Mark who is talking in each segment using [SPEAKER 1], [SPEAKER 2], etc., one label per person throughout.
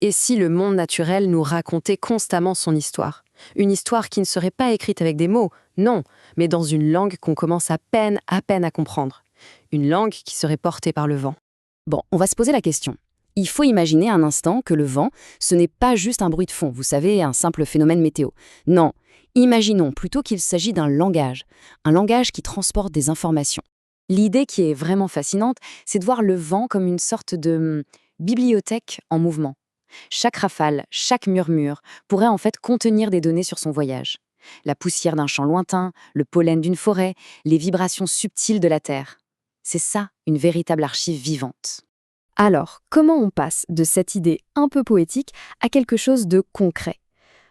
[SPEAKER 1] Et si le monde naturel nous racontait constamment son histoire? Une histoire qui ne serait pas écrite avec des mots, non, mais dans une langue qu'on commence à peine à comprendre. Une langue qui serait portée par le vent.
[SPEAKER 2] Bon, on va se poser la question. Il faut imaginer un instant que le vent, ce n'est pas juste un bruit de fond, vous savez, un simple phénomène météo. Non, imaginons plutôt qu'il s'agit d'un langage qui transporte des informations.
[SPEAKER 1] L'idée qui est vraiment fascinante, c'est de voir le vent comme une sorte de bibliothèque en mouvement. Chaque rafale, chaque murmure pourrait en fait contenir des données sur son voyage. La poussière d'un champ lointain, le pollen d'une forêt, les vibrations subtiles de la Terre. C'est ça, une véritable archive vivante.
[SPEAKER 2] Alors, comment on passe de cette idée un peu poétique à quelque chose de concret?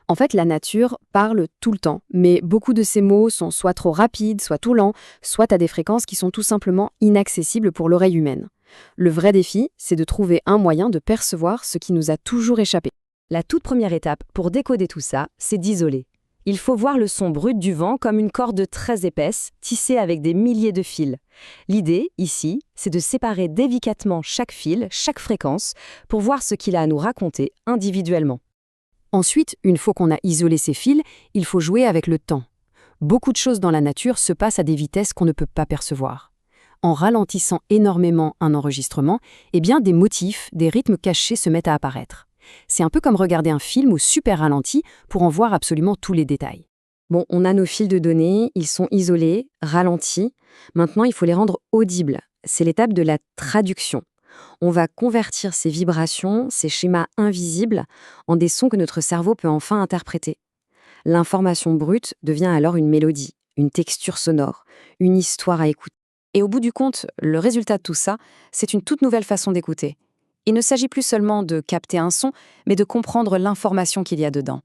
[SPEAKER 2] En fait, la nature parle tout le temps, mais beaucoup de ces mots sont soit trop rapides, soit tout lents, soit à des fréquences qui sont tout simplement inaccessibles pour l'oreille humaine. Le vrai défi, c'est de trouver un moyen de percevoir ce qui nous a toujours échappé. La toute première étape pour décoder tout ça, c'est d'isoler. Il faut voir le son brut du vent comme une corde très épaisse, tissée avec des milliers de fils. L'idée, ici, c'est de séparer délicatement chaque fil, chaque fréquence, pour voir ce qu'il a à nous raconter individuellement. Ensuite, une fois qu'on a isolé ces fils, il faut jouer avec le temps. Beaucoup de choses dans la nature se passent à des vitesses qu'on ne peut pas percevoir. En ralentissant énormément un enregistrement, eh bien des motifs, des rythmes cachés se mettent à apparaître. C'est un peu comme regarder un film au super ralenti pour en voir absolument tous les détails. Bon, on a nos fils de données, ils sont isolés, ralentis. Maintenant, il faut les rendre audibles. C'est l'étape de la traduction. On va convertir ces vibrations, ces schémas invisibles, en des sons que notre cerveau peut enfin interpréter. L'information brute devient alors une mélodie, une texture sonore, une histoire à écouter.
[SPEAKER 1] Et au bout du compte, le résultat de tout ça, c'est une toute nouvelle façon d'écouter. Il ne s'agit plus seulement de capter un son, mais de comprendre l'information qu'il y a dedans.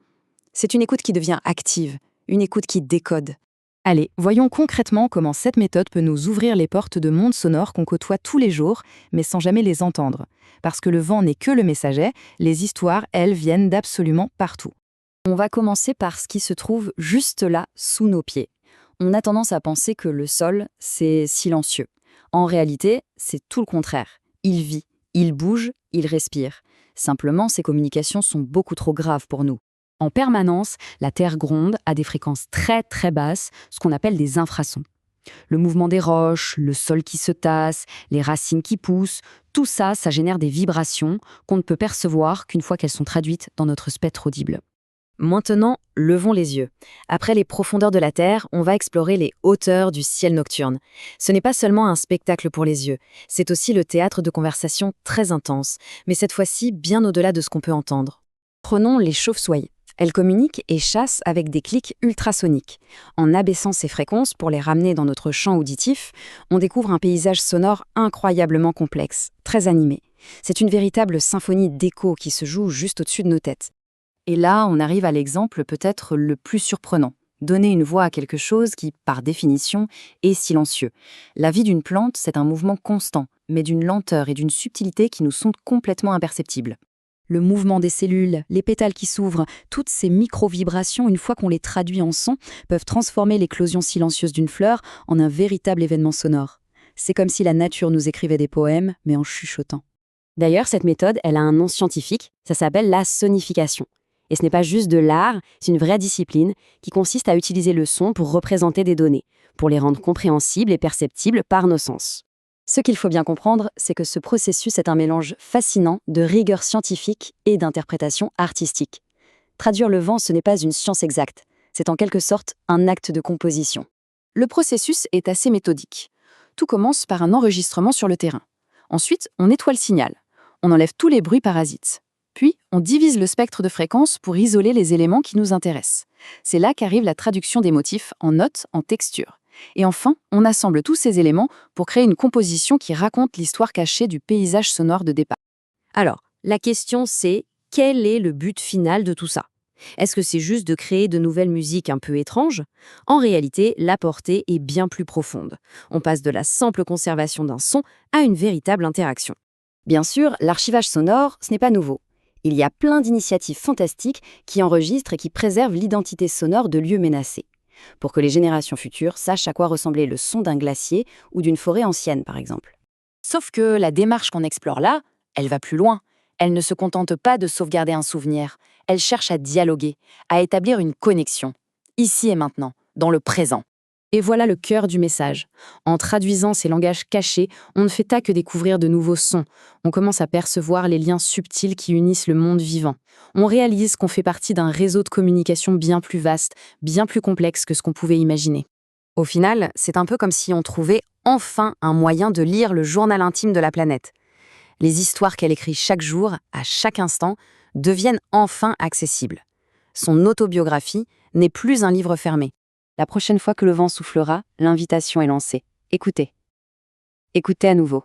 [SPEAKER 1] C'est une écoute qui devient active, une écoute qui décode.
[SPEAKER 2] Allez, voyons concrètement comment cette méthode peut nous ouvrir les portes de mondes sonores qu'on côtoie tous les jours, mais sans jamais les entendre. Parce que le vent n'est que le messager, les histoires, elles, viennent d'absolument partout. On va commencer par ce qui se trouve juste là, sous nos pieds. On a tendance à penser que le sol, c'est silencieux. En réalité, c'est tout le contraire. Il vit, il bouge, il respire. Simplement, ces communications sont beaucoup trop graves pour nous. En permanence, la Terre gronde à des fréquences très très basses, ce qu'on appelle des infrasons. Le mouvement des roches, le sol qui se tasse, les racines qui poussent, tout ça, ça génère des vibrations qu'on ne peut percevoir qu'une fois qu'elles sont traduites dans notre spectre audible. Maintenant, levons les yeux. Après les profondeurs de la Terre, on va explorer les hauteurs du ciel nocturne. Ce n'est pas seulement un spectacle pour les yeux, c'est aussi le théâtre de conversations très intenses, mais cette fois-ci bien au-delà de ce qu'on peut entendre. Prenons les chauves-souris. Elles communiquent et chassent avec des clics ultrasoniques. En abaissant ces fréquences pour les ramener dans notre champ auditif, on découvre un paysage sonore incroyablement complexe, très animé. C'est une véritable symphonie d'échos qui se joue juste au-dessus de nos têtes. Et là, on arrive à l'exemple peut-être le plus surprenant. Donner une voix à quelque chose qui, par définition, est silencieux. La vie d'une plante, c'est un mouvement constant, mais d'une lenteur et d'une subtilité qui nous sont complètement imperceptibles. Le mouvement des cellules, les pétales qui s'ouvrent, toutes ces micro-vibrations, une fois qu'on les traduit en son, peuvent transformer l'éclosion silencieuse d'une fleur en un véritable événement sonore. C'est comme si la nature nous écrivait des poèmes, mais en chuchotant. D'ailleurs, cette méthode, elle a un nom scientifique, ça s'appelle la sonification. Et ce n'est pas juste de l'art, c'est une vraie discipline qui consiste à utiliser le son pour représenter des données, pour les rendre compréhensibles et perceptibles par nos sens. Ce qu'il faut bien comprendre, c'est que ce processus est un mélange fascinant de rigueur scientifique et d'interprétation artistique. Traduire le vent, ce n'est pas une science exacte, c'est en quelque sorte un acte de composition.
[SPEAKER 1] Le processus est assez méthodique. Tout commence par un enregistrement sur le terrain. Ensuite, on nettoie le signal. On enlève tous les bruits parasites. Puis, on divise le spectre de fréquences pour isoler les éléments qui nous intéressent. C'est là qu'arrive la traduction des motifs en notes, en textures. Et enfin, on assemble tous ces éléments pour créer une composition qui raconte l'histoire cachée du paysage sonore de départ.
[SPEAKER 2] Alors, la question c'est, quel est le but final de tout ça? Est-ce que c'est juste de créer de nouvelles musiques un peu étranges? En réalité, la portée est bien plus profonde. On passe de la simple conservation d'un son à une véritable interaction. Bien sûr, l'archivage sonore, ce n'est pas nouveau. Il y a plein d'initiatives fantastiques qui enregistrent et qui préservent l'identité sonore de lieux menacés, pour que les générations futures sachent à quoi ressemblait le son d'un glacier ou d'une forêt ancienne, par exemple.
[SPEAKER 1] Sauf que la démarche qu'on explore là, elle va plus loin. Elle ne se contente pas de sauvegarder un souvenir, elle cherche à dialoguer, à établir une connexion, ici et maintenant, dans le présent. Et voilà le cœur du message. En traduisant ces langages cachés, on ne fait pas que découvrir de nouveaux sons. On commence à percevoir les liens subtils qui unissent le monde vivant. On réalise qu'on fait partie d'un réseau de communication bien plus vaste, bien plus complexe que ce qu'on pouvait imaginer. Au final, c'est un peu comme si on trouvait enfin un moyen de lire le journal intime de la planète. Les histoires qu'elle écrit chaque jour, à chaque instant, deviennent enfin accessibles. Son autobiographie n'est plus un livre fermé. La prochaine fois que le vent soufflera, l'invitation est lancée. Écoutez. Écoutez à nouveau.